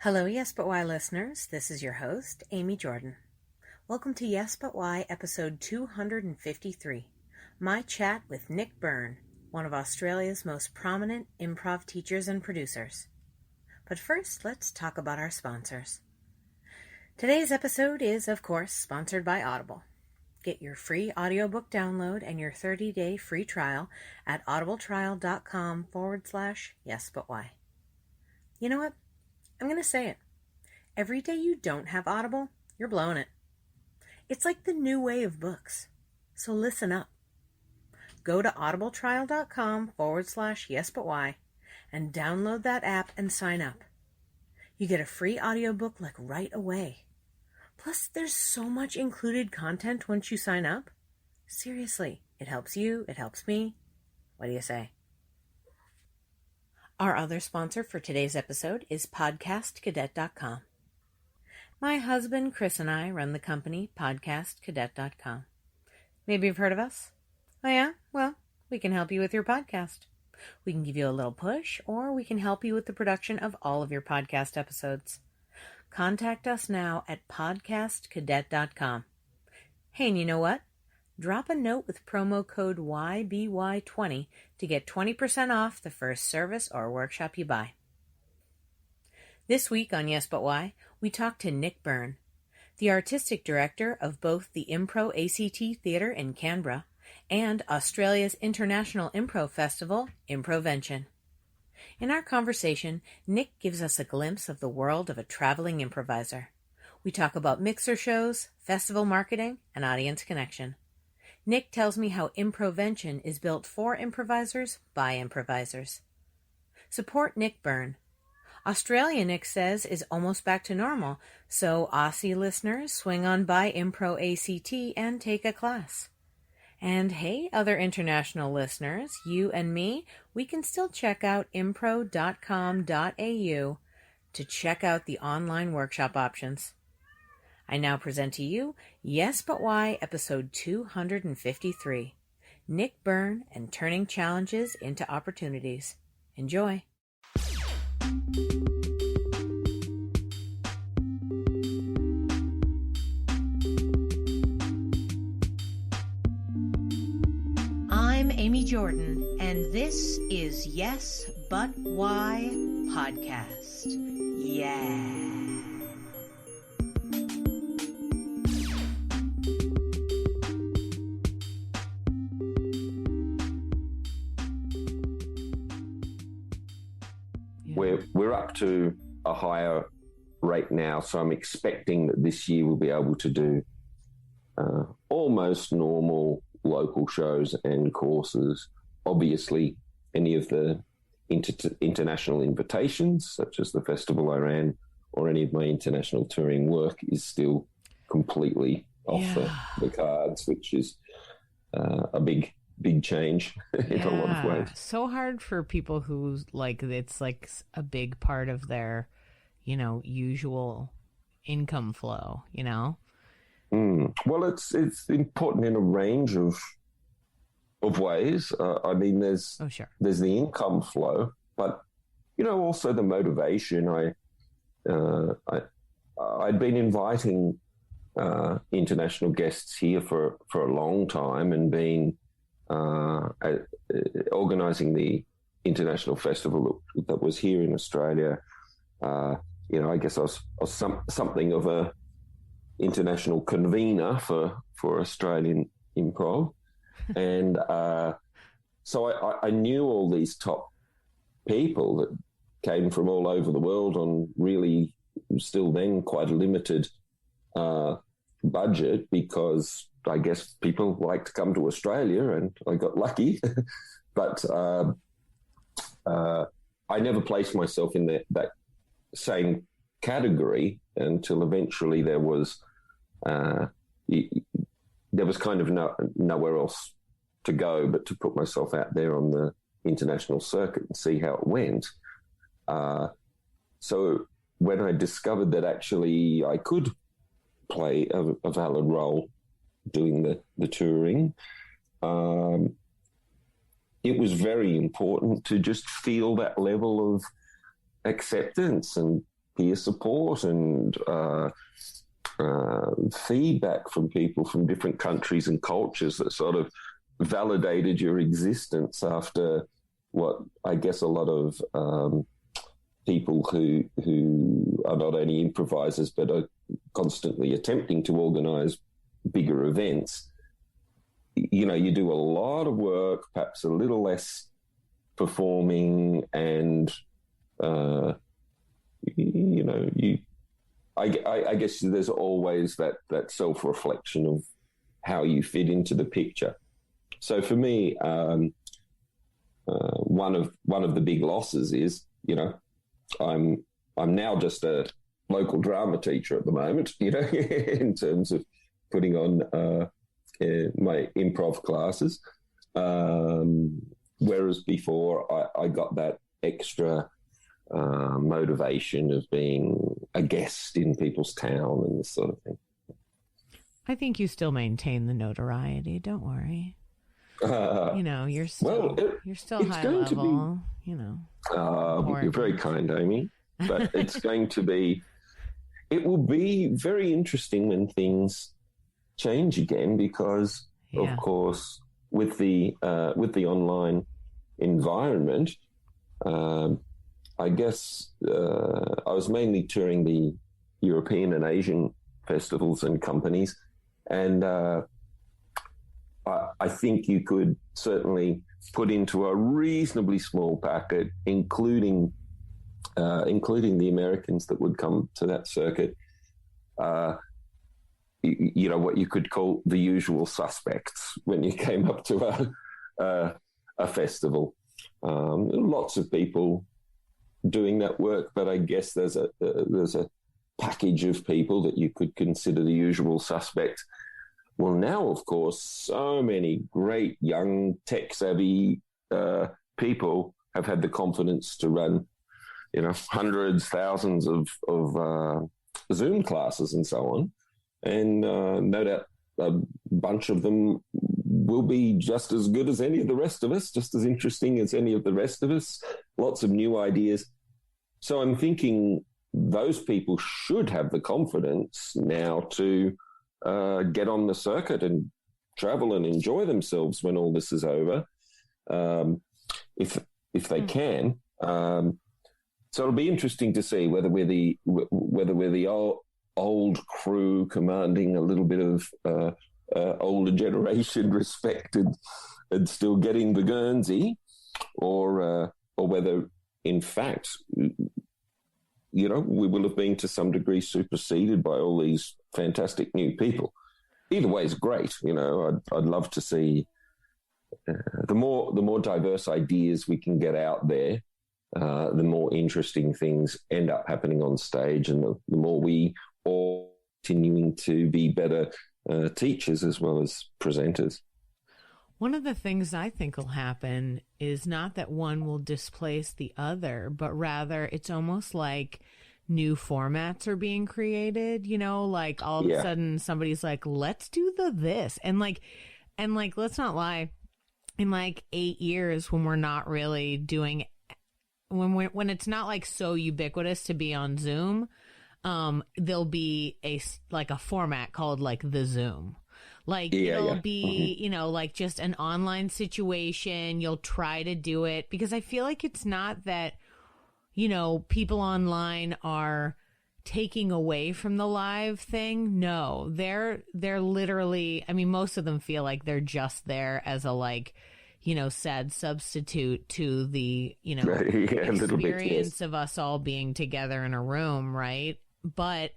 Hello, Yes But Why listeners. This is your host, Amy Jordan. Welcome to Yes But Why, episode 253, my chat with Nick Byrne, one of Australia's most prominent improv teachers and producers. But first, let's talk about our sponsors. Today's episode is, of course, sponsored by Audible. Get your free audiobook download and your 30-day free trial at audibletrial.com/yesbutwhy. You know what? I'm going to say it. Every day you don't have Audible, you're blowing it. It's like the new way of books. So listen up. Go to audibletrial.com/yesbutwhy and download that app and sign up. You get a free audiobook like right away. Plus, there's so much included content once you sign up. Seriously, it helps you, it helps me. What do you say? Our other sponsor for today's episode is podcastcadet.com. My husband Chris and I run the company podcastcadet.com. Maybe you've heard of us? Oh yeah? Well, we can help you with your podcast. We can give you a little push, or we can help you with the production of all of your podcast episodes. Contact us now at podcastcadet.com. Hey, and you know what? Drop a note with promo code YBY20 to get 20% off the first service or workshop you buy. This week on Yes But Why, we talk to Nick Byrne, the artistic director of both the Impro ACT Theatre in Canberra and Australia's International Improv Festival, Improvention. In our conversation, Nick gives us a glimpse of the world of a traveling improviser. We talk about mixer shows, festival marketing, and audience connection. Nick tells me how Improvention is built for improvisers by improvisers. Support Nick Byrne. Australia, Nick says, is almost back to normal, so Aussie listeners swing on by Impro ACT and take a class. And hey, other international listeners, you and me, we can still check out impro.com.au to check out the online workshop options. I now present to you Yes But Why, episode 253, Nick Byrne and Turning Challenges into Opportunities. Enjoy. I'm Amy Jordan, and this is Yes But Why podcast. Yeah. We're up to a higher rate now, so I'm expecting that this year we'll be able to do almost normal local shows and courses. Obviously, any of the international invitations, such as the festival I ran, or any of my international touring work is still completely off the cards, which is a big change in a lot of ways. So hard for people who it's like a big part of their, usual income flow, Well, it's important in a range of ways. There's the income flow, but also the motivation. I'd been inviting international guests here for a long time and been organising the international festival that was here in Australia. I guess I was something of a international convener for Australian improv. And so I knew all these top people that came from all over the world on really still then quite a limited budget, because I guess people like to come to Australia, and I got lucky. But I never placed myself in that same category until eventually there was kind of nowhere else to go but to put myself out there on the international circuit and see how it went. So when I discovered that actually I could play a valid role doing the touring, it was very important to just feel that level of acceptance and peer support and feedback from people from different countries and cultures that sort of validated your existence after what I guess a lot of people who are not only improvisers but are constantly attempting to organize bigger events. You know, you do a lot of work, perhaps a little less performing, and you know, I guess there's always that self-reflection of how you fit into the picture. So for me, one of the big losses is, you know, I'm now just a local drama teacher at the moment, you know, in terms of putting on my improv classes. Whereas before I got that extra motivation of being a guest in people's town and this sort of thing. I think you still maintain the notoriety. Don't worry. You know, you're still high level. You know, you're very kind, Amy. But it's going to be. It will be very interesting when things change again, because, of course, with the online environment, I guess I was mainly touring the European and Asian festivals and companies, and I think you could certainly put into a reasonably small packet, including the Americans that would come to that circuit, you know, what you could call the usual suspects when you came up to a festival. Lots of people doing that work, but I guess there's a package of people that you could consider the usual suspects. Well, now, of course, so many great young tech-savvy people have had the confidence to run, you know, hundreds, thousands of Zoom classes and so on. And no doubt a bunch of them will be just as good as any of the rest of us, just as interesting as any of the rest of us, lots of new ideas. So I'm thinking those people should have the confidence now to get on the circuit and travel and enjoy themselves when all this is over, if they can. So it'll be interesting to see whether we're the old crew commanding a little bit of older generation respect and still getting the Guernsey, or whether, in fact, you know, we will have been to some degree superseded by all these fantastic new people. Either way is great. You know, I'd love to see the more diverse ideas we can get out there, the more interesting things end up happening on stage, and the more we all continuing to be better teachers as well as presenters. One of the things I think will happen is not that one will displace the other, but rather it's almost like new formats are being created, you know, like all of a sudden somebody's like, let's do this. And like, let's not lie, in like 8 years when we're not really doing, when it's not like so ubiquitous to be on Zoom, there'll be a format called like the Zoom. Like it'll be, you know, like just an online situation. You'll try to do it because I feel like it's not that, you know, people online are taking away from the live thing. No, they're literally, I mean, most of them feel like they're just there as a, like, you know, sad substitute to the, you know, experience of us all being together in a room. Right. But,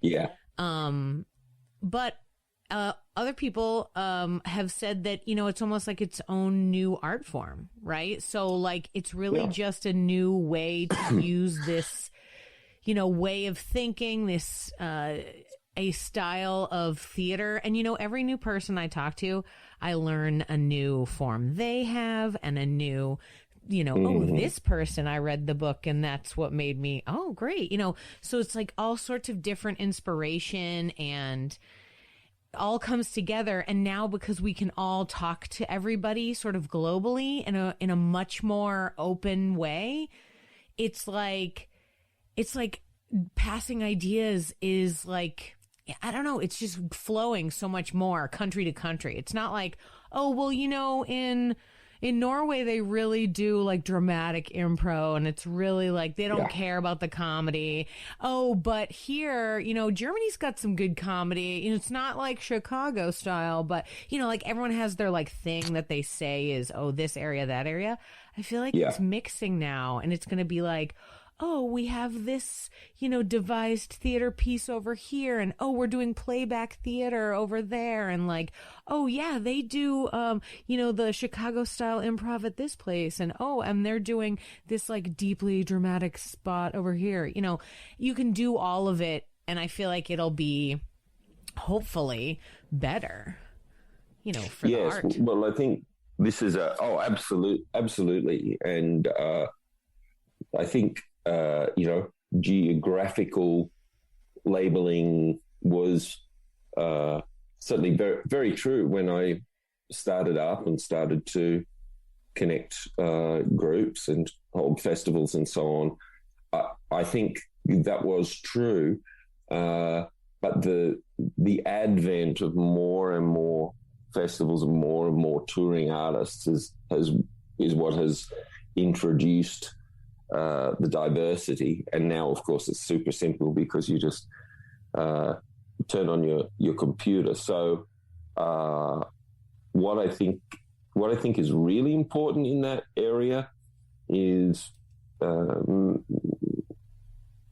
other people have said that, you know, it's almost like its own new art form, right? So, like, it's really just a new way to use this, you know, way of thinking, this a style of theater. And, you know, every new person I talk to, I learn a new form they have and a new, you know, oh, this person, I read the book and that's what made me, oh, great. You know, so it's like all sorts of different inspiration and all comes together. And now because we can all talk to everybody sort of globally in a much more open way, it's like passing ideas is like, I don't know, it's just flowing so much more country to country. It's not like, oh, well, in Norway, they really do like dramatic improv, and it's really like they don't care about the comedy. Oh, but here, Germany's got some good comedy. It's not like Chicago style, but, like everyone has their like thing that they say is, oh, this area, that area. I feel like it's mixing now, and it's going to be like, oh, we have this, devised theater piece over here, and oh, we're doing playback theater over there, and like, oh yeah, they do, the Chicago style improv at this place, and oh, and they're doing this like deeply dramatic spot over here. You can do all of it, and I feel like it'll be hopefully better, for the art. Well, I think this is absolutely, and I think. Geographical labeling was certainly very, very true when I started up and started to connect groups and hold festivals and so on. I think that was true, but the advent of more and more festivals and more touring artists is what has introduced the diversity. And now, of course, it's super simple because you just turn on your computer. So what I think is really important in that area is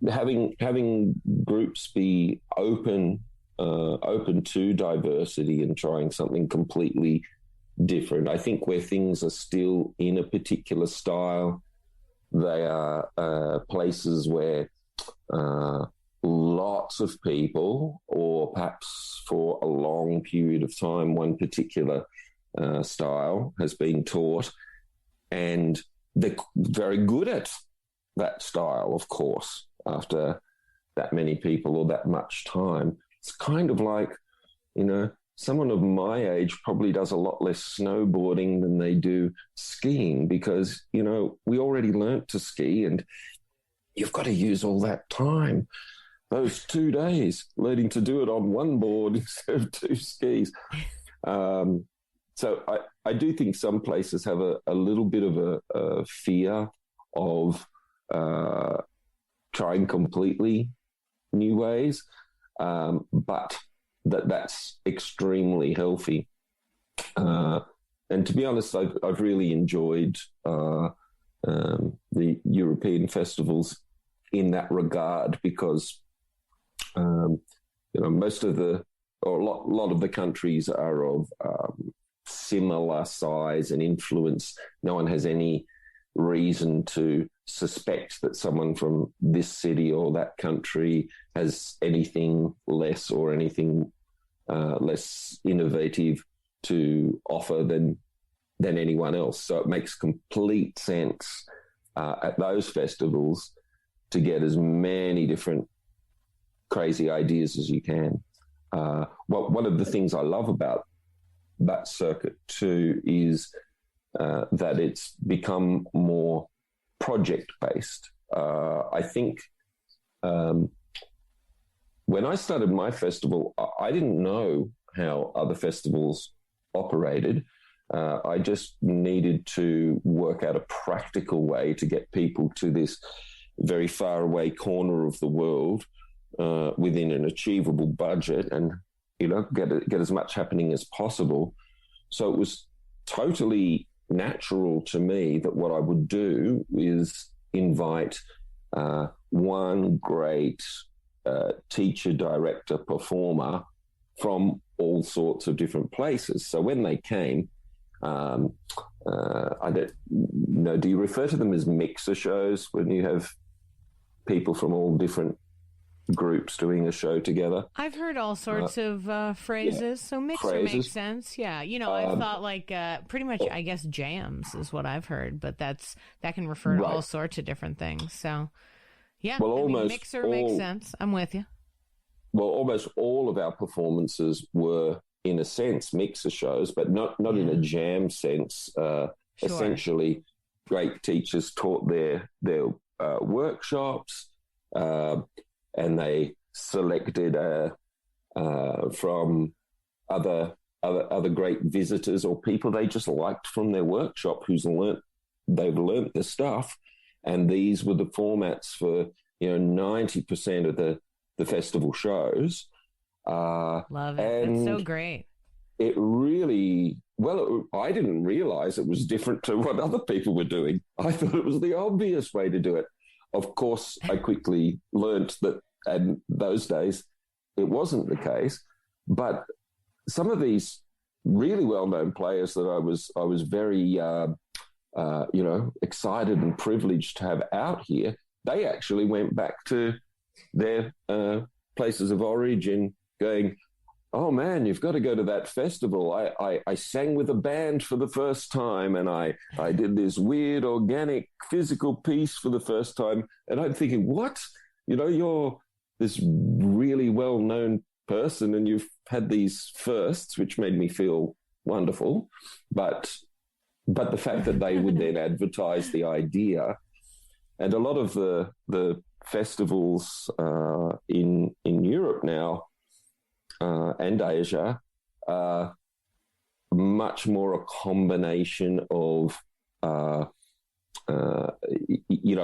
having groups be open to diversity and trying something completely different. I think where things are still in a particular style, they are places where lots of people, or perhaps for a long period of time, one particular style has been taught, and they're very good at that style, of course, after that many people or that much time. It's kind of like, someone of my age probably does a lot less snowboarding than they do skiing because, we already learnt to ski, and you've got to use all that time, those 2 days, learning to do it on one board instead of 2 skis. So I do think some places have a little bit of a fear of trying completely new ways, but that's extremely healthy. And to be honest, I've really enjoyed the European festivals in that regard because, most of a lot of the countries are of similar size and influence. No one has any reason to suspect that someone from this city or that country has anything less or anything less innovative to offer than anyone else. So it makes complete sense at those festivals to get as many different crazy ideas as you can. One of the things I love about that circuit too is that it's become more project-based. I think when I started my festival, I didn't know how other festivals operated. I just needed to work out a practical way to get people to this very far away corner of the world within an achievable budget and, get as much happening as possible. So it was totally natural to me that what I would do is invite one great teacher, director, performer from all sorts of different places. So when they came, I don't know, do you refer to them as mixer shows when you have people from all different groups doing a show together? I've heard all sorts of phrases, so mixer makes sense. Yeah, I thought like pretty much, I guess, jams is what I've heard, but that can refer to all sorts of different things. So, yeah, well, mixer makes sense. I'm with you. Well, almost all of our performances were, in a sense, mixer shows, but not in a jam sense. Sure. Essentially, great teachers taught their workshops. and they selected from other great visitors or people they just liked from their workshop they've learnt the stuff, and these were the formats for 90% of the festival shows. Love it. That's so great. It really, I didn't realize it was different to what other people were doing. I thought it was the obvious way to do it. Of course, I quickly learnt that in those days it wasn't the case. But some of these really well-known players that I was very, excited and privileged to have out here, they actually went back to their places of origin going, oh man, you've got to go to that festival. I sang with a band for the first time, and I did this weird organic physical piece for the first time. And I'm thinking, what? You're this really well-known person and you've had these firsts, which made me feel wonderful. But the fact that they would then advertise the idea, and a lot of the festivals in Europe now, and Asia, much more a combination of,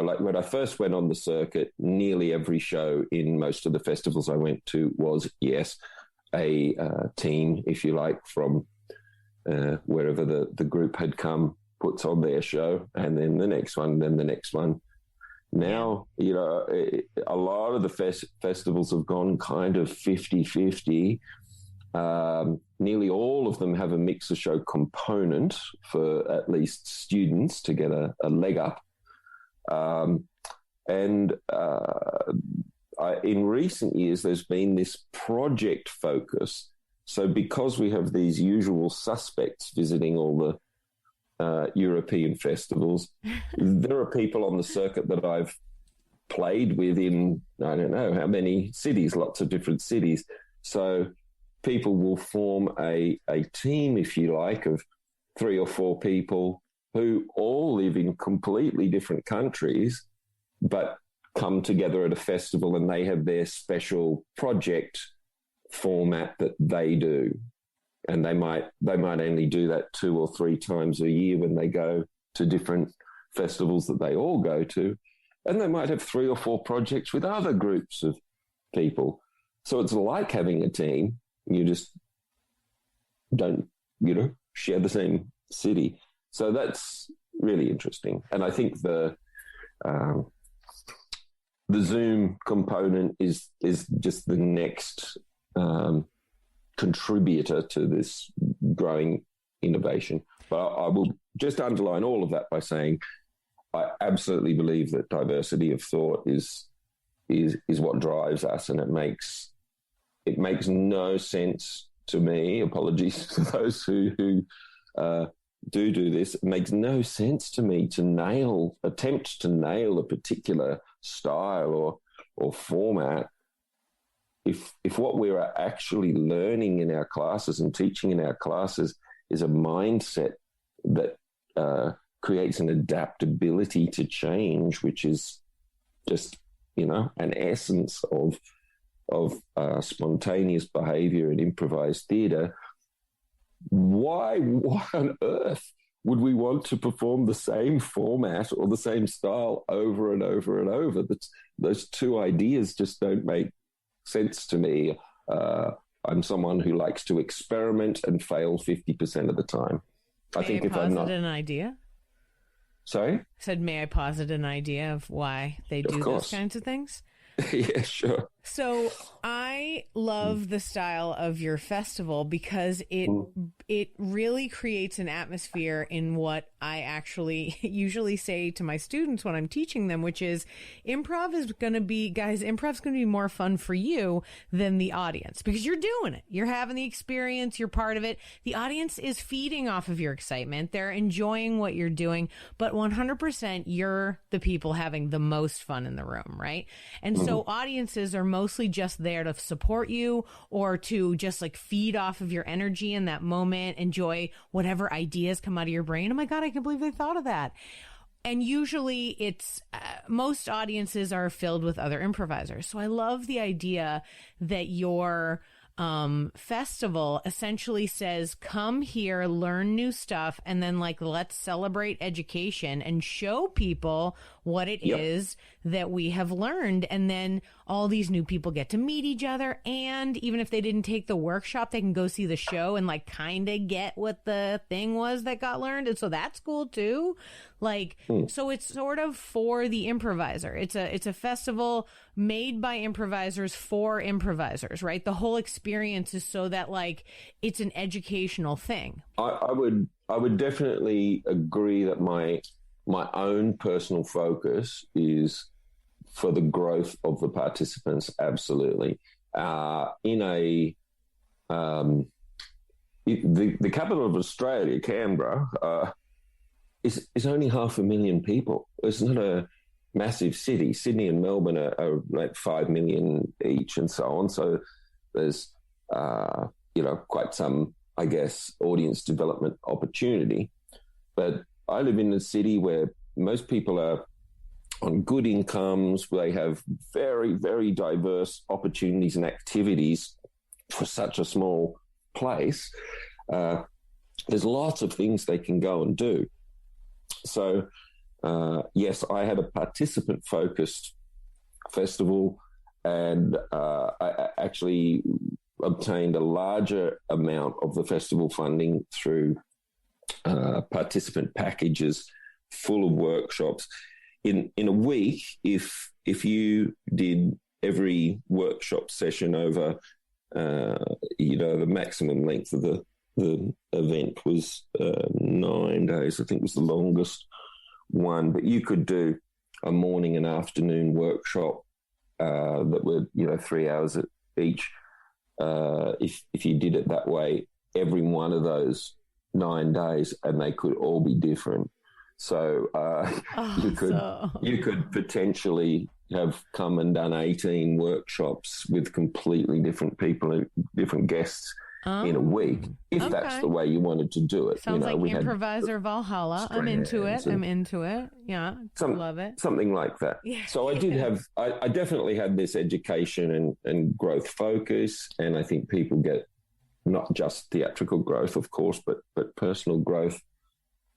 like when I first went on the circuit, nearly every show in most of the festivals I went to was, yes, a team, if you like, from wherever the group had come, puts on their show, and then the next one, then the next one. Now, a lot of the festivals have gone kind of 50-50. Nearly all of them have a mixer show component for at least students to get a leg up. In recent years, there's been this project focus. So because we have these usual suspects visiting all the European festivals, there are people on the circuit that I've played with in, I don't know how many cities, lots of different cities. So people will form a team, if you like, of 3 or 4 people who all live in completely different countries, but come together at a festival, and they have their special project format that they do. And they might only do that 2 or 3 times a year when they go to different festivals that they all go to. And they might have 3 or 4 projects with other groups of people. So it's like having a team. You just don't, share the same city. So that's really interesting. And I think the Zoom component is just the next contributor to this growing innovation. But I will just underline all of that by saying I absolutely believe that diversity of thought is what drives us, and it makes no sense to me. Apologies to those who do this. It makes no sense to me to attempt to nail a particular style or format if what we're actually learning in our classes and teaching in our classes is a mindset that creates an adaptability to change, which is just, an essence of spontaneous behavior and improvised theatre. Why on earth would we want to perform the same format or the same style over and over and over? Those two ideas just don't make sense to me. I'm someone who likes to experiment and fail 50% of the time. I think if I'm not an idea. Sorry? I said, may I posit an idea of why they do those kinds of things? Yeah, sure. So I love the style of your festival because it really creates an atmosphere in what I actually usually say to my students when I'm teaching them, which is improv's going to be more fun for you than the audience, because you're doing it. You're having the experience. You're part of it. The audience is feeding off of your excitement. They're enjoying what you're doing, but 100% you're the people having the most fun in the room, right? And so audiences are mostly just there to support you or to just like feed off of your energy in that moment, enjoy whatever ideas come out of your brain. Oh my God, I can't believe they thought of that. And usually it's most audiences are filled with other improvisers. So I love the idea that your festival essentially says, come here, learn new stuff, and then like, let's celebrate education and show people what it is that we have learned. And then all these new people get to meet each other. And even if they didn't take the workshop, they can go see the show and like kind of get what the thing was that got learned. And so that's cool too. Like, so it's sort of for the improviser. It's a festival made by improvisers for improvisers, right? The whole experience is so that like it's an educational thing. I would definitely agree that my own personal focus is for the growth of the participants. Absolutely. The capital of Australia, Canberra, is only 500,000 people. It's not a massive city. Sydney and Melbourne are like 5 million each and so on. So there's, quite some, I guess, audience development opportunity. But I live in a city where most people are on good incomes. They have very, very diverse opportunities and activities for such a small place. There's lots of things they can go and do. So, yes, I had a participant-focused festival, and I actually obtained a larger amount of the festival funding through participant packages full of workshops. In a week, if you did every workshop session over, the maximum length of the event was 9 days, I think was the longest one, but you could do a morning and afternoon workshop that were, 3 hours each. If you did it that way, every one of those 9 days, and they could all be different. So you could potentially have come and done 18 workshops with completely different people, different guests in a week, if that's the way you wanted to do it. Sounds like Improviser Valhalla. I'm into it. Yeah, love it. Something like that. Yeah. So I did have, I definitely had this education and growth focus, and I think people get not just theatrical growth, of course, but personal growth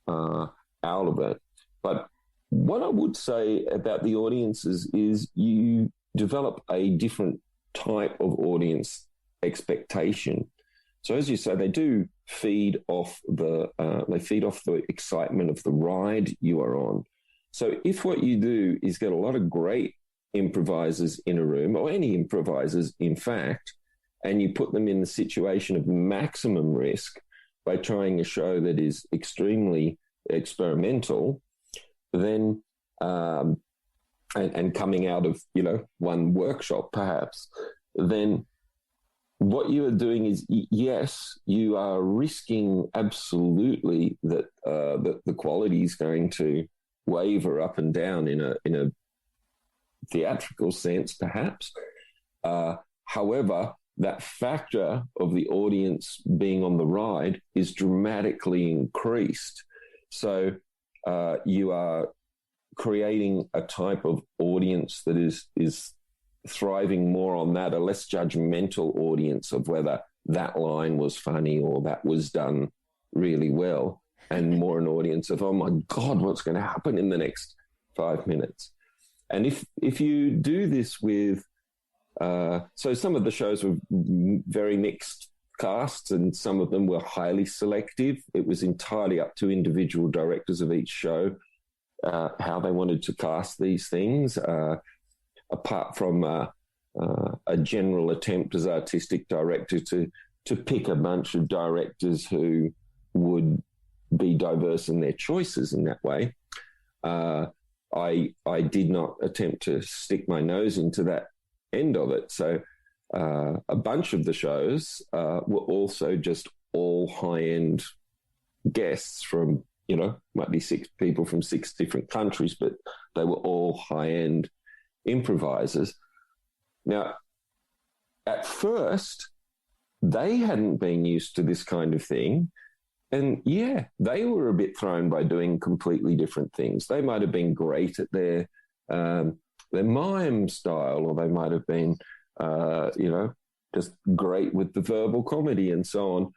out of it. But what I would say about the audiences is you develop a different type of audience expectation. So as you say, they do feed off the excitement of the ride you are on. So if what you do is get a lot of great improvisers in a room, or any improvisers, in fact, and you put them in the situation of maximum risk by trying a show that is extremely experimental, then and coming out of one workshop perhaps, then what you are doing is, yes, you are risking absolutely that the quality is going to waver up and down in a theatrical sense, perhaps. However, that factor of the audience being on the ride is dramatically increased. So you are creating a type of audience that is thriving more on that, a less judgmental audience of whether that line was funny or that was done really well, and more an audience of, oh my God, what's going to happen in the next 5 minutes? And if you do this with, so some of the shows were very mixed casts, and some of them were highly selective. It was entirely up to individual directors of each show how they wanted to cast these things. Apart from a general attempt as artistic director to pick a bunch of directors who would be diverse in their choices in that way, I did not attempt to stick my nose into that end of it. So a bunch of the shows were also just all high-end guests from, might be 6 people from 6 different countries, but they were all high-end improvisers. Now, at first, they hadn't been used to this kind of thing, yeah, they were a bit thrown by doing completely different things. They might have been great at their mime style, or they might have been, just great with the verbal comedy and so on.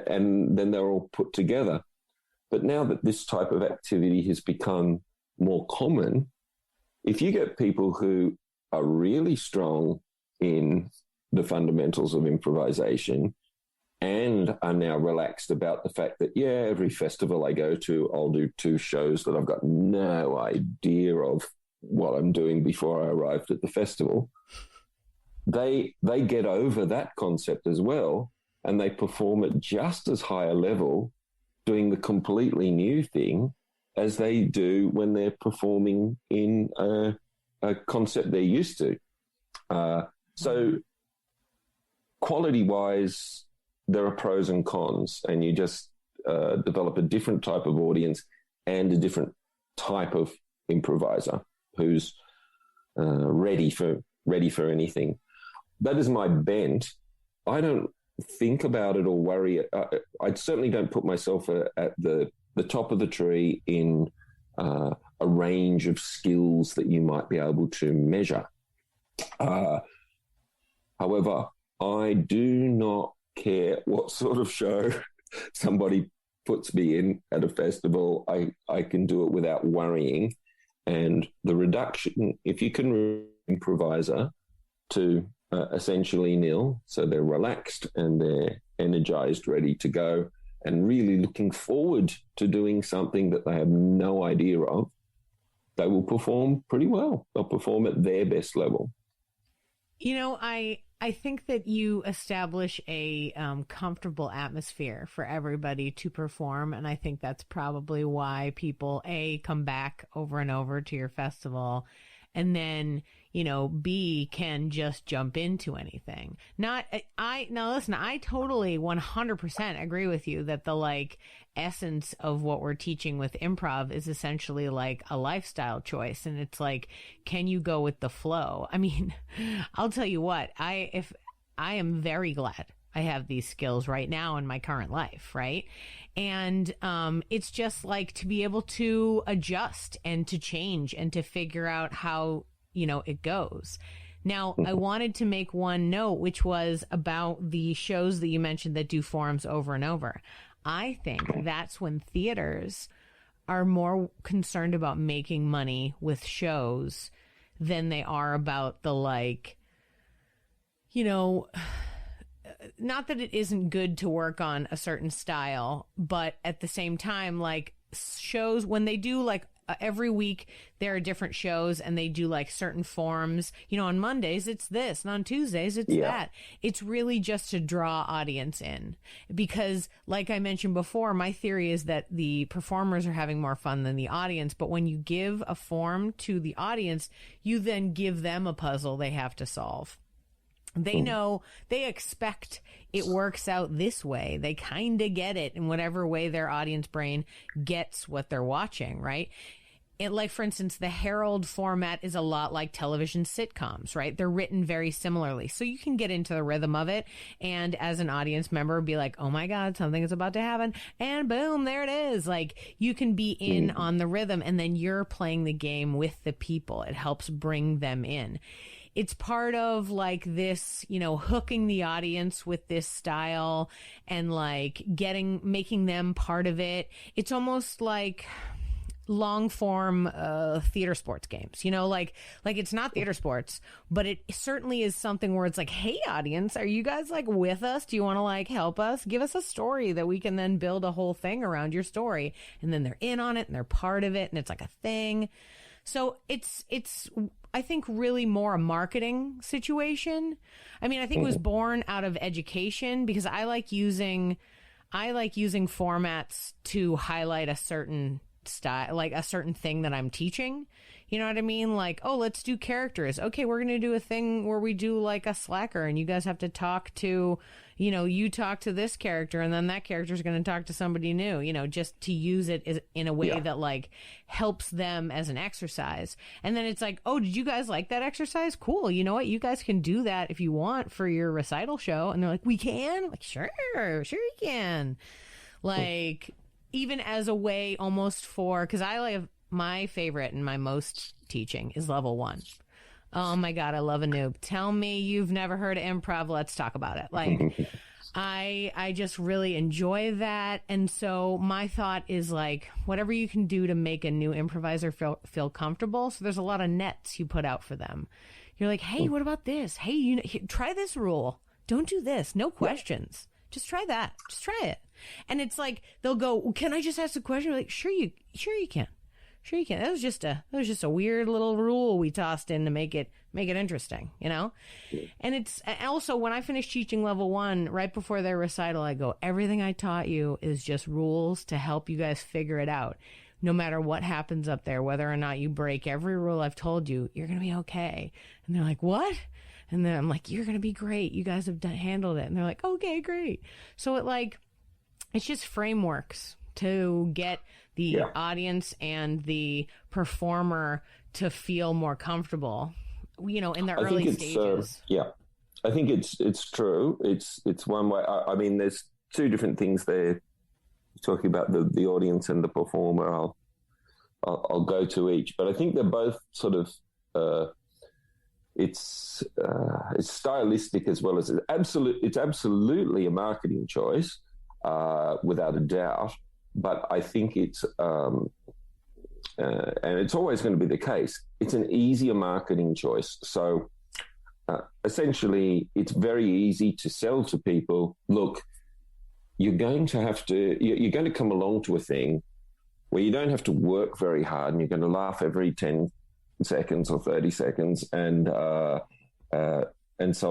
And then they're all put together. But now that this type of activity has become more common, if you get people who are really strong in the fundamentals of improvisation and are now relaxed about the fact that, yeah, every festival I go to, I'll do 2 shows that I've got no idea of what I'm doing before I arrived at the festival, they get over that concept as well, and they perform at just as high a level doing the completely new thing as they do when they're performing in a concept they're used to. So quality-wise, there are pros and cons, and you just develop a different type of audience and a different type of improviser who's ready for anything. That is my bent. I don't think about it or worry. I certainly don't put myself at the top of the tree in a range of skills that you might be able to measure. However, I do not care what sort of show somebody puts me in at a festival. I can do it without worrying. And the reduction, if you can improviser to essentially nil, so they're relaxed and they're energized, ready to go, and really looking forward to doing something that they have no idea of, they will perform pretty well. They'll perform at their best level. You know, I think that you establish a comfortable atmosphere for everybody to perform, and I think that's probably why people, A, come back over and over to your festival, and then, you know, B, can just jump into anything. Now listen, I totally 100% agree with you that the essence of what we're teaching with improv is essentially like a lifestyle choice. And it's like, can you go with the flow? I mean, I'll tell you what, I am very glad I have these skills right now in my current life, right? And it's just like to be able to adjust and to change and to figure out how, you know, it goes. Now, I wanted to make one note, which was about the shows that you mentioned that do forms over and over. I think that's when theaters are more concerned about making money with shows than they are about the not that it isn't good to work on a certain style, but at the same time, shows, when they do every week there are different shows and they do certain forms, you know, on Mondays it's this and on Tuesdays it's that. It's really just to draw audience in, because like I mentioned before, my theory is that the performers are having more fun than the audience. But when you give a form to the audience, you then give them a puzzle they have to solve. They know, they expect it works out this way. They kind of get it in whatever way their audience brain gets what they're watching, right? For instance, the Herald format is a lot like television sitcoms, right? They're written very similarly. So you can get into the rhythm of it, and as an audience member, be like, oh my God, something is about to happen. And boom, there it is. You can be in on the rhythm, and then you're playing the game with the people. It helps bring them in. It's part of this, you know, hooking the audience with this style and making them part of it. It's almost like long form theater sports games, you know, it's not theater sports, but it certainly is something where it's like, hey audience, are you guys with us? Do you want to help us? Give us a story that we can then build a whole thing around your story. And then they're in on it and they're part of it and it's like a thing. So it's I think really more a marketing situation. I mean, I think it was born out of education, because I like using formats to highlight a certain style, a certain thing that I'm teaching. You know what I mean? Oh, let's do characters. Okay, we're going to do a thing where we do a slacker, and you guys have to talk to, you know, you talk to this character, and then that character is going to talk to somebody new, you know, just to use it in a way that helps them as an exercise. And then it's oh, did you guys like that exercise? Cool. You know what? You guys can do that if you want for your recital show. And they're like, we can? Sure you can. Like, even as a way almost for, because I like my favorite and my most teaching is level 1. Oh my God, I love a noob. Tell me you've never heard of improv. Let's talk about it. Like, I just really enjoy that. And so my thought is like, whatever you can do to make a new improviser feel comfortable. So there's a lot of nets you put out for them. You're like, hey, what about this? Hey, try this rule. Don't do this. No questions. Just try that. Just try it. And it's like, they'll go, well, can I just ask a question? We're like, sure you can. Sure you can. That was just a weird little rule we tossed in to make it interesting, you know? And it's also, when I finish teaching level 1, right before their recital, I go, everything I taught you is just rules to help you guys figure it out. No matter what happens up there, whether or not you break every rule I've told you, you're going to be okay. And they're like, what? And then I'm like, you're going to be great. You guys have handled it. And they're like, okay, great. So it's just frameworks to get the audience and the performer to feel more comfortable, you know, in the early stages. I think it's true. It's one way. I mean, there's two different things there. Talking about the audience and the performer, I'll go to each, but I think they're both sort of it's stylistic as well as it's absolutely a marketing choice, without a doubt. But I think it's and it's always going to be the case. It's an easier marketing choice. So essentially, it's very easy to sell to people. Look, you're going to come along to a thing where you don't have to work very hard, and you're going to laugh every 10 seconds or 30 seconds, and so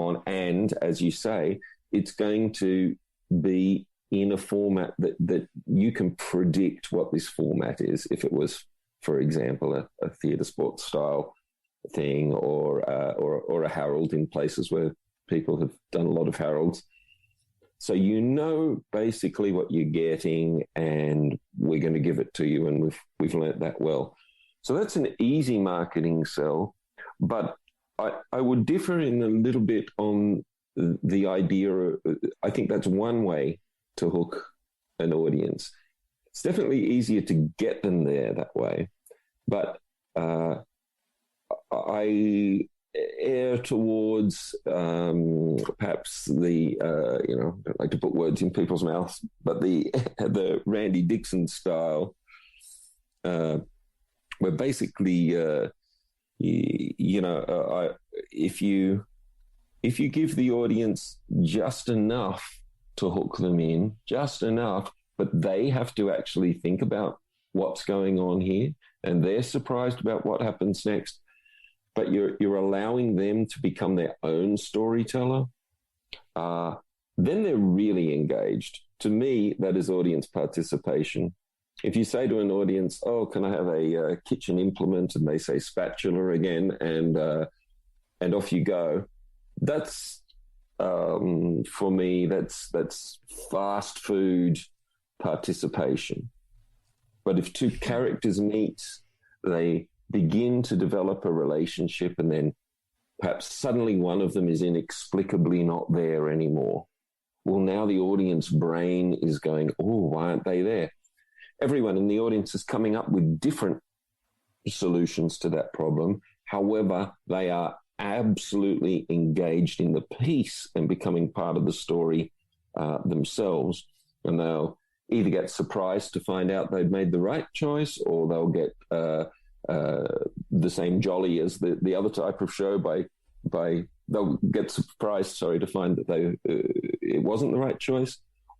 on. And as you say, it's going to be in a format that you can predict what this format is. If it was, for example, a theatre sports style thing, or a Herald in places where people have done a lot of Heralds. So you know basically what you're getting, and we're going to give it to you, and we've learnt that well. So that's an easy marketing sell. But I would differ in a little bit on the idea of, I think that's one way to hook an audience. It's definitely easier to get them there that way. But I err towards perhaps the I don't like to put words in people's mouths, but the Randy Dixon style, where basically if you give the audience just enough to hook them in, just enough, but they have to actually think about what's going on here, and they're surprised about what happens next, but you're allowing them to become their own storyteller, then they're really engaged. To me, that is audience participation. If you say to an audience, oh, can I have a kitchen implement? And they say spatula again, and off you go. That's, for me, that's fast food participation. But if two characters meet, they begin to develop a relationship, and then perhaps suddenly one of them is inexplicably not there anymore. Well, now the audience brain is going, oh, why aren't they there? Everyone in the audience is coming up with different solutions to that problem. However, they are absolutely engaged in the piece and becoming part of the story themselves. And they'll either get surprised to find out they'd made the right choice, or they'll get the same jolly as the other type of show by they'll get surprised, to find that it wasn't the right choice,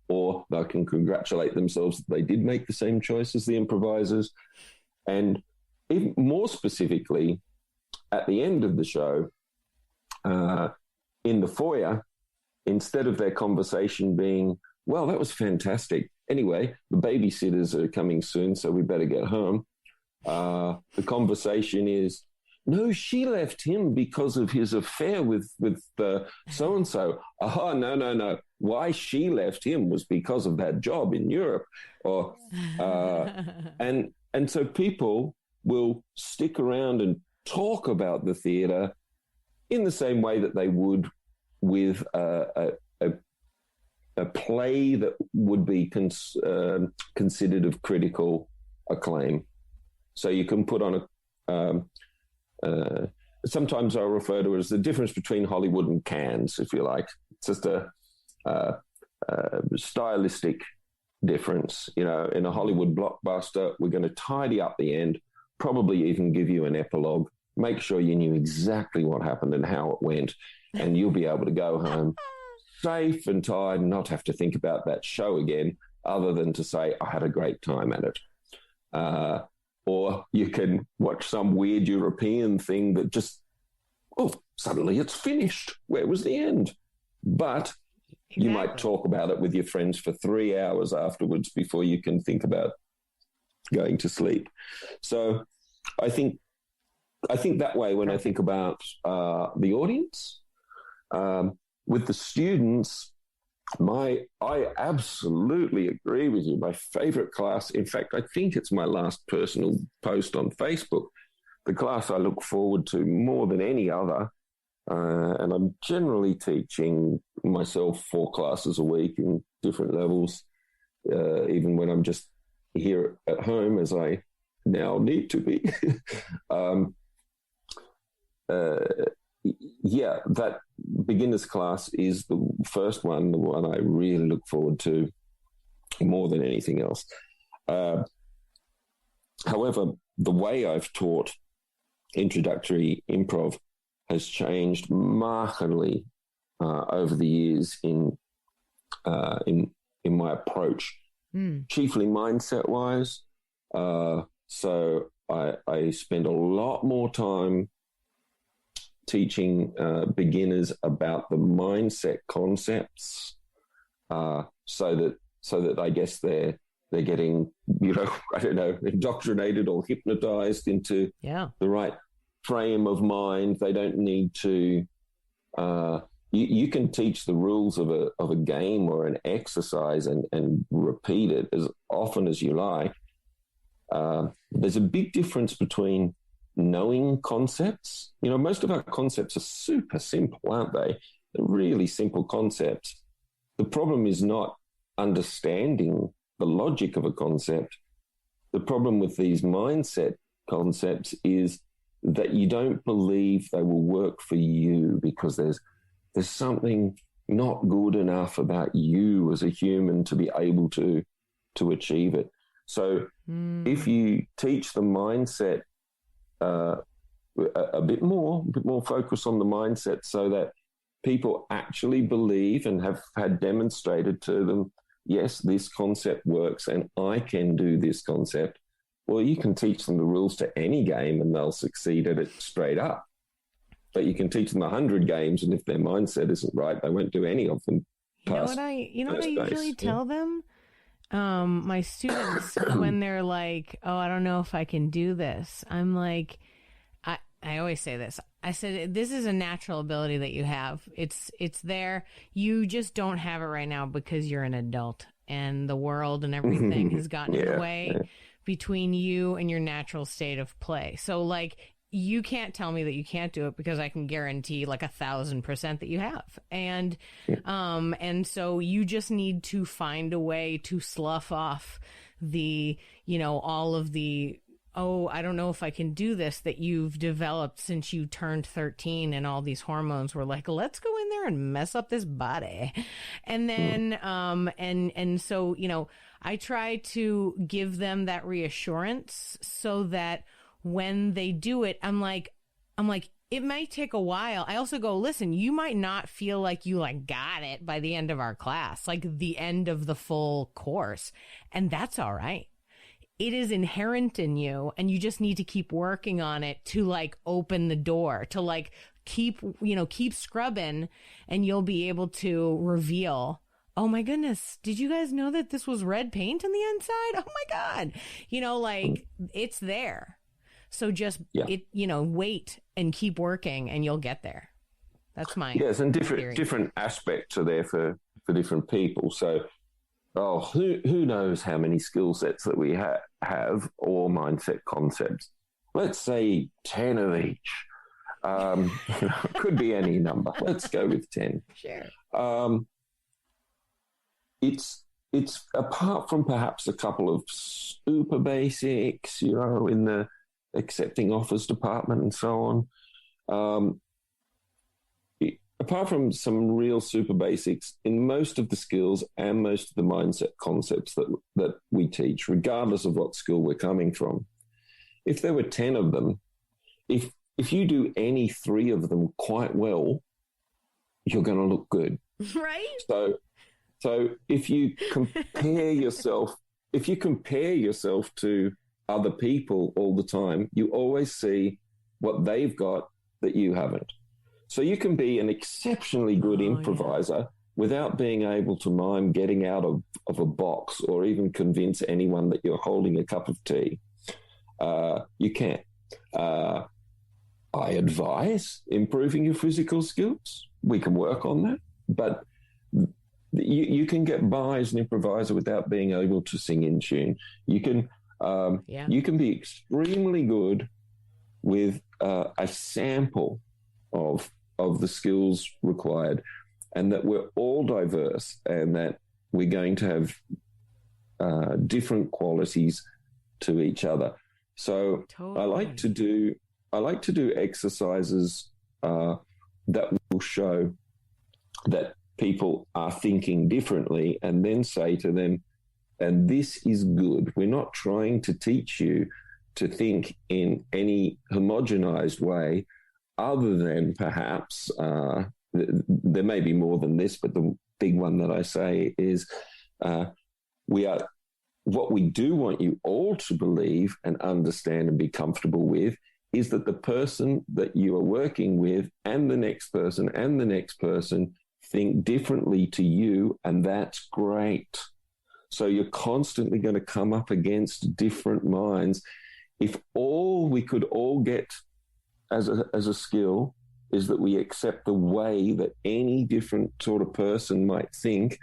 or they can congratulate themselves that they did make the same choice as the improvisers. And even more specifically, at the end of the show, in the foyer, instead of their conversation being, well, that was fantastic. Anyway, the babysitters are coming soon, so we better get home. The conversation is, no, she left him because of his affair with so-and-so. Oh, no. Why she left him was because of that job in Europe. Or and so people will stick around and talk about the theatre in the same way that they would with a a play that would be considered of critical acclaim. So you can put on sometimes I refer to it as the difference between Hollywood and Cannes, if you like. It's just a stylistic difference. In a Hollywood blockbuster, we're going to tidy up the end, probably even give you an epilogue, make sure you knew exactly what happened and how it went, and you'll be able to go home safe and tired and not have to think about that show again, other than to say, I had a great time at it. Or you can watch some weird European thing that just, suddenly it's finished. Where was the end? But exactly. You might talk about it with your friends for 3 hours afterwards before you can think about going to sleep. So I think that way when I think about the audience. With the students, I absolutely agree with you. My favorite class, in fact, I think it's my last personal post on Facebook, the class I look forward to more than any other, and I'm generally teaching myself 4 classes a week in different levels, even when I'm just here at home, as I now need to be. That beginner's class is the first one, the one I really look forward to more than anything else. However, the way I've taught introductory improv has changed markedly over the years in my approach, chiefly mindset-wise. So I spend a lot more time teaching beginners about the mindset concepts, so that I guess they're getting, indoctrinated or hypnotized into the right frame of mind. They don't need to. You can teach the rules of a game or an exercise and repeat it as often as you like. There's a big difference between knowing concepts. Most of our concepts are super simple, aren't they? They're really simple concepts. The problem is not understanding the logic of a concept. The problem with these mindset concepts is that you don't believe they will work for you because there's something not good enough about you as a human to be able to achieve it. So if you teach the mindset a bit more focus on the mindset, so that people actually believe and have had demonstrated to them, yes, this concept works and I can do this concept. Well, you can teach them the rules to any game and they'll succeed at it straight up. But you can teach them 100 games, and if their mindset isn't right, they won't do any of them. You know what I usually tell them? My students, when they're like, I don't know if I can do this, I'm like, I always say this. I said, this is a natural ability that you have. It's there. You just don't have it right now because you're an adult and the world and everything has gotten in the way between you and your natural state of play. So you can't tell me that you can't do it, because I can guarantee 1,000% that you have. And so you just need to find a way to slough off the, all of the, I don't know if I can do this, that you've developed since you turned 13 and all these hormones were like, let's go in there and mess up this body. And then, and so, I try to give them that reassurance so that when they do it, I'm like, it might take a while. I also go, listen, you might not feel like you got it by the end of our class, the end of the full course. And that's all right. It is inherent in you, and you just need to keep working on it to open the door, to keep scrubbing, and you'll be able to reveal, oh my goodness, did you guys know that this was red paint on the inside? Oh my God. It's there. So just, wait and keep working and you'll get there. That's my and different aspects are there for different people. So, who knows how many skill sets that we have, or mindset concepts. Let's say 10 of each. Could be any number. Let's go with 10. Sure. it's apart from perhaps a couple of super basics, in the accepting offers department and so on. Apart from some real super basics, in most of the skills and most of the mindset concepts that we teach, regardless of what school we're coming from, if there were 10 of them, if you do any 3 of them quite well, you're going to look good. Right? So if you compare yourself to other people all the time, you always see what they've got that you haven't. So you can be an exceptionally good improviser without being able to mime getting out of a box or even convince anyone that you're holding a cup of tea. You can't. I advise improving your physical skills. We can work on that, but you can get by as an improviser without being able to sing in tune. You can be extremely good with a sample of the skills required, and that we're all diverse, and that we're going to have different qualities to each other. So totally. I like to do exercises that will show that people are thinking differently, and then say to them, and this is good. We're not trying to teach you to think in any homogenized way, other than perhaps, there may be more than this, but the big one that I say is what we do want you all to believe and understand and be comfortable with is that the person that you are working with and the next person think differently to you, and that's great. So you're constantly going to come up against different minds. If all we could all get as a skill is that we accept the way that any different sort of person might think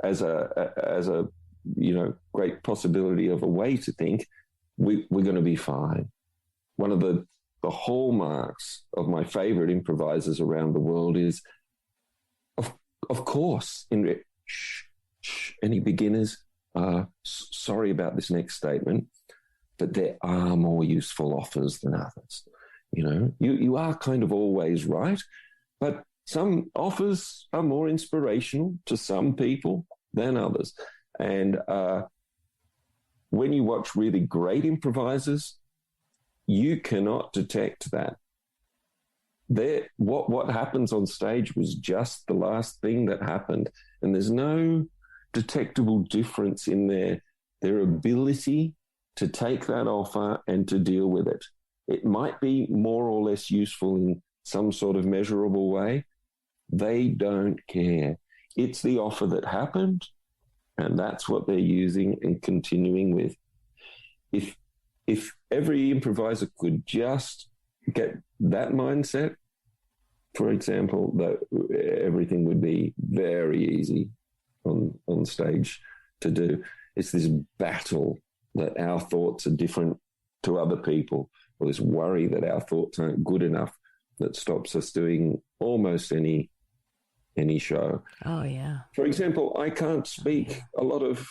as a great possibility of a way to think, we're going to be fine. One of the hallmarks of my favorite improvisers around the world is, of course, any beginners, sorry about this next statement, but there are more useful offers than others. You are kind of always right, but some offers are more inspirational to some people than others. And when you watch really great improvisers, you cannot detect that. What happens on stage was just the last thing that happened, and there's no detectable difference in their ability to take that offer and to deal with it. It might be more or less useful in some sort of measurable way. They don't care. It's the offer that happened, and that's what they're using and continuing with. If every improviser could just get that mindset, for example, that everything would be very easy on stage to do. It's this battle that our thoughts are different to other people, or this worry that our thoughts aren't good enough that stops us doing almost any show. Oh, yeah. For example, I can't speak a lot of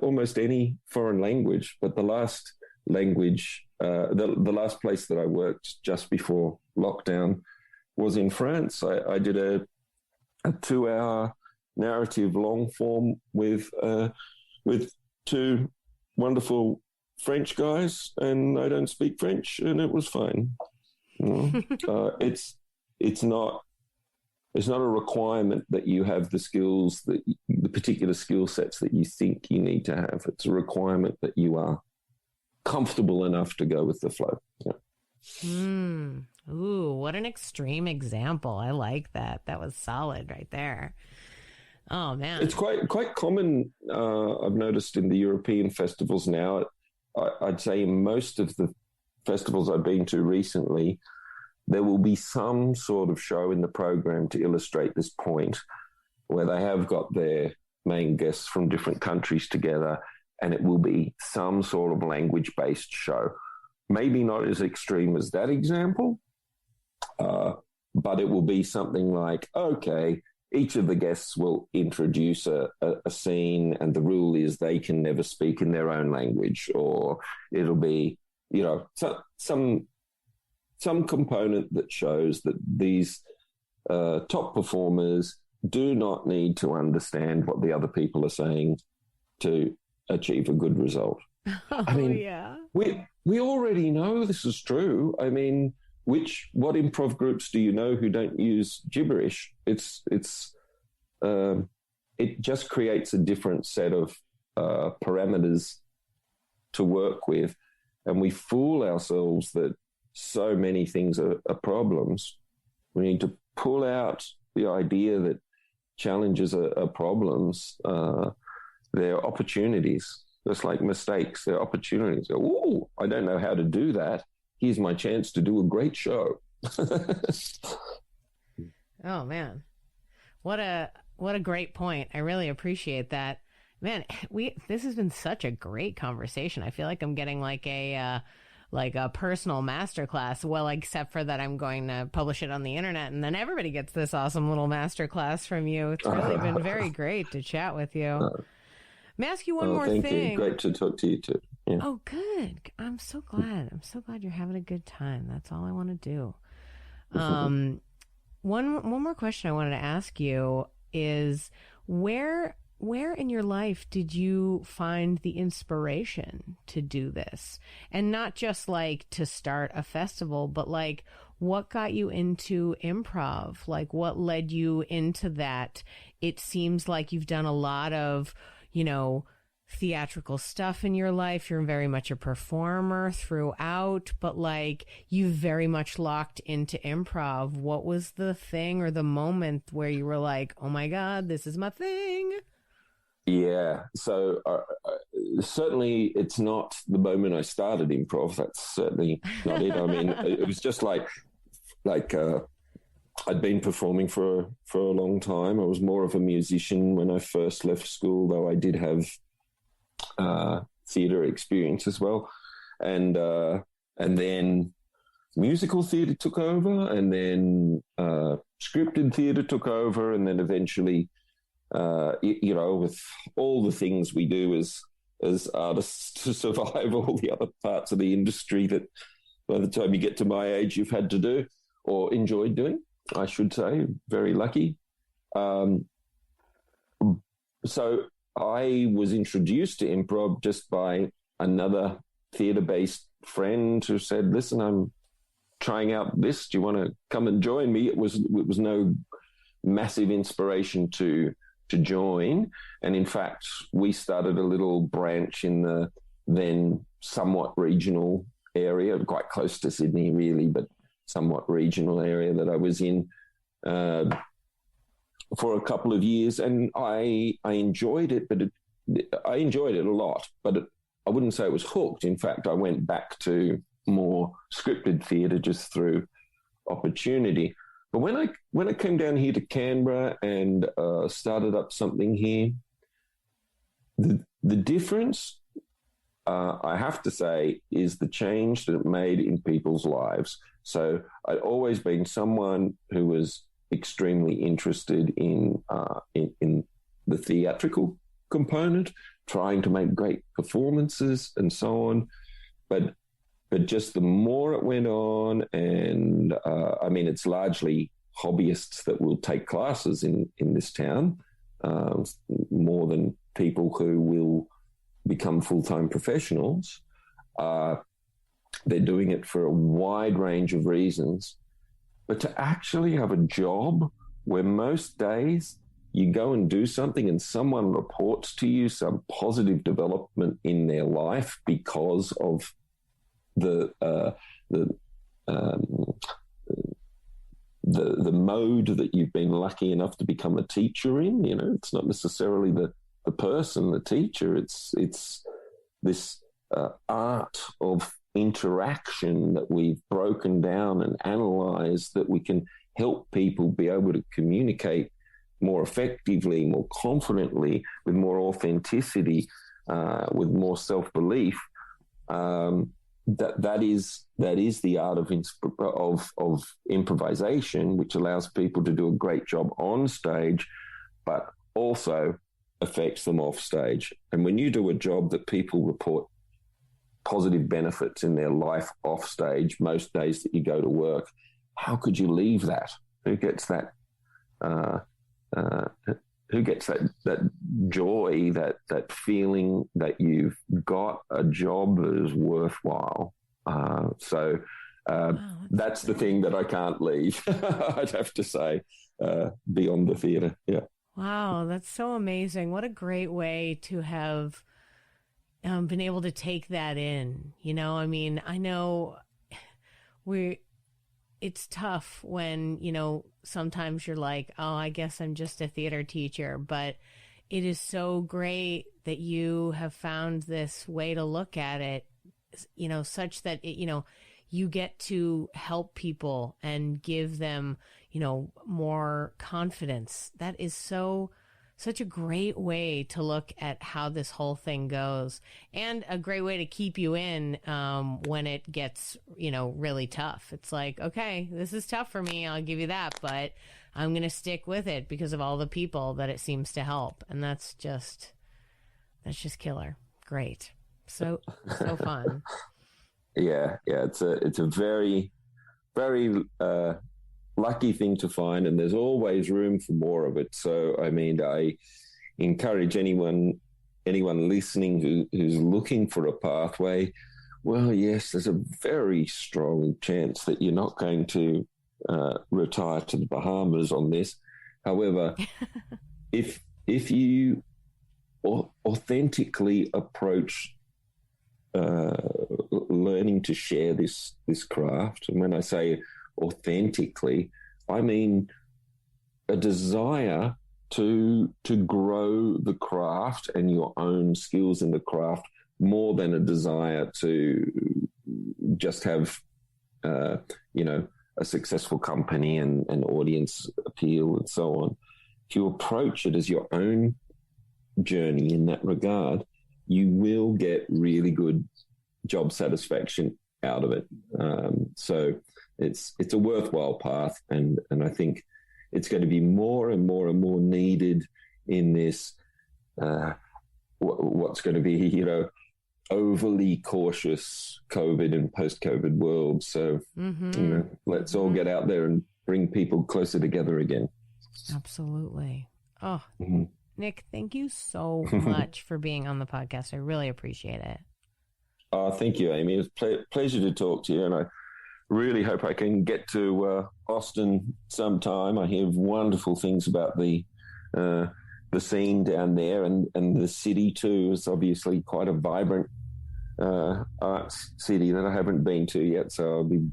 almost any foreign language, but the last language, the last place that I worked just before lockdown was in France. I did a 2-hour narrative long form with 2 wonderful French guys, and I don't speak French, and it was fine. It's not a requirement that you have the skills, the particular skill sets that you think you need to have. It's a requirement that you are comfortable enough to go with the flow. Yeah. Ooh, what an extreme example. I like that. That was solid right there. Oh, man. It's quite common, I've noticed, in the European festivals now. I'd say in most of the festivals I've been to recently, there will be some sort of show in the program to illustrate this point, where they have got their main guests from different countries together, and it will be some sort of language-based show. Maybe not as extreme as that example, but it will be something like, okay, each of the guests will introduce a scene, and the rule is they can never speak in their own language, or it'll be, some component that shows that these top performers do not need to understand what the other people are saying to achieve a good result. Yeah. We already know this is true. I mean, what improv groups do you know who don't use gibberish? It just creates a different set of parameters to work with, and we fool ourselves that so many things are problems. We need to pull out the idea that challenges are problems. They're opportunities. Just like mistakes, they're opportunities. Oh, I don't know how to do that. Here's my chance to do a great show. Oh, man. What a great point. I really appreciate that. Man, this has been such a great conversation. I feel like I'm getting like a personal masterclass. Well, except for that I'm going to publish it on the internet, and then everybody gets this awesome little masterclass from you. It's really been very great to chat with you. May I ask you one more thing? Thank you. Great to talk to you too. Yeah. Oh, good. I'm so glad. I'm so glad you're having a good time. That's all I want to do. One more question I wanted to ask you is where in your life did you find the inspiration to do this? And not just like to start a festival, but like what got you into improv? Like what led you into that? It seems like you've done a lot of, theatrical stuff in your life. You're very much a performer throughout, but like you very much locked into improv. What was the thing or the moment where you were like, oh my God, this is my thing? Yeah. So certainly it's not the moment I started improv. That's certainly not it. I mean, it was just like I'd been performing for a long time. I was more of a musician when I first left school, though I did have theatre experience as well. And then musical theatre took over, and then scripted theatre took over, and then eventually, with all the things we do as artists to survive all the other parts of the industry that by the time you get to my age you've had to do or enjoyed doing, I should say. Very lucky. So I was introduced to improv just by another theatre-based friend who said, listen, I'm trying out this. Do you want to come and join me? It was no massive inspiration to join. And in fact, we started a little branch in the then somewhat regional area, quite close to Sydney really, but somewhat regional area that I was in for a couple of years. And I enjoyed it, but I enjoyed it a lot, but I wouldn't say it was hooked. In fact, I went back to more scripted theatre just through opportunity. But when I came down here to Canberra and started up something here, the difference, I have to say, is the change that it made in people's lives. So I'd always been someone who was extremely interested in the theatrical component, trying to make great performances and so on. But just the more it went on, and it's largely hobbyists that will take classes in this town, more than people who will become full-time professionals. They're doing it for a wide range of reasons. But to actually have a job where most days you go and do something and someone reports to you some positive development in their life because of the mode that you've been lucky enough to become a teacher in. It's not necessarily the person, the teacher. It's this art of interaction that we've broken down and analyzed, that we can help people be able to communicate more effectively, more confidently, with more authenticity, with more self-belief. that is the art of improvisation, which allows people to do a great job on stage, but also affects them off stage. And when you do a job that people report positive benefits in their life off stage, most days that you go to work, how could you leave that? Who gets that? Who gets that joy, that feeling that you've got a job that is worthwhile? So that's the thing that I can't leave. I'd have to say, beyond the theatre. Yeah. Wow, that's so amazing. What a great way to have been able to take that in. You know, I mean, I know it's tough when, you know, sometimes you're like, oh, I guess I'm just a theater teacher, but it is so great that you have found this way to look at it, you know, such that, it, you know, you get to help people and give them, you know, more confidence. That is such a great way to look at how this whole thing goes, and a great way to keep you in when it gets, you know, really tough. It's like, okay, this is tough for me. I'll give you that, but I'm going to stick with it because of all the people that it seems to help. And that's just killer. Great. So fun. Yeah. It's a very, very lucky thing to find, and there's always room for more of it. So, I mean, I encourage anyone listening who's looking for a pathway. Well, yes, there's a very strong chance that you're not going to retire to the Bahamas on this. However, if you authentically approach learning to share this craft, and when I say authentically, I mean a desire to grow the craft and your own skills in the craft more than a desire to just have you know, a successful company and audience appeal and so on. If you approach it as your own journey in that regard, you will get really good job satisfaction out of it. So it's a worthwhile path, and I think it's going to be more and more and more needed in this what's going to be, you know, overly cautious COVID and post-COVID world. So you know, let's all get out there and bring people closer together again. Absolutely. Oh, Nick, thank you so much for being on the podcast. I really appreciate it. Oh, thank you, Amy. It was a pleasure to talk to you, and I really hope I can get to Austin sometime. I hear wonderful things about the scene down there, and the city too is obviously quite a vibrant arts city that I haven't been to yet. So I'll be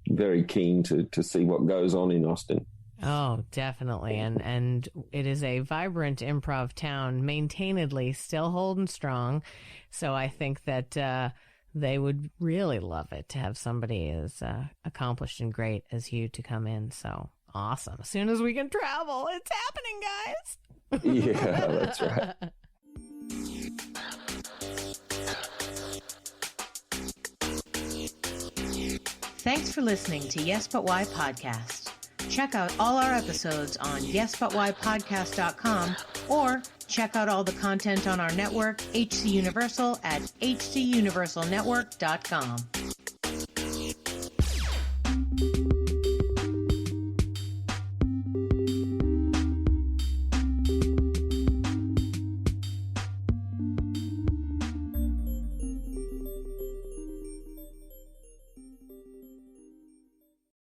very keen to see what goes on in Austin. Oh, definitely. And it is a vibrant improv town, maintainedly still holding strong. So I think that they would really love it to have somebody as accomplished and great as you to come in. So awesome. As soon as we can travel, it's happening, guys. Yeah, that's right. Thanks for listening to Yes But Why Podcast. Check out all our episodes on yesbutwhypodcast.com, or check out all the content on our network, HC Universal, at hcuniversalnetwork.com.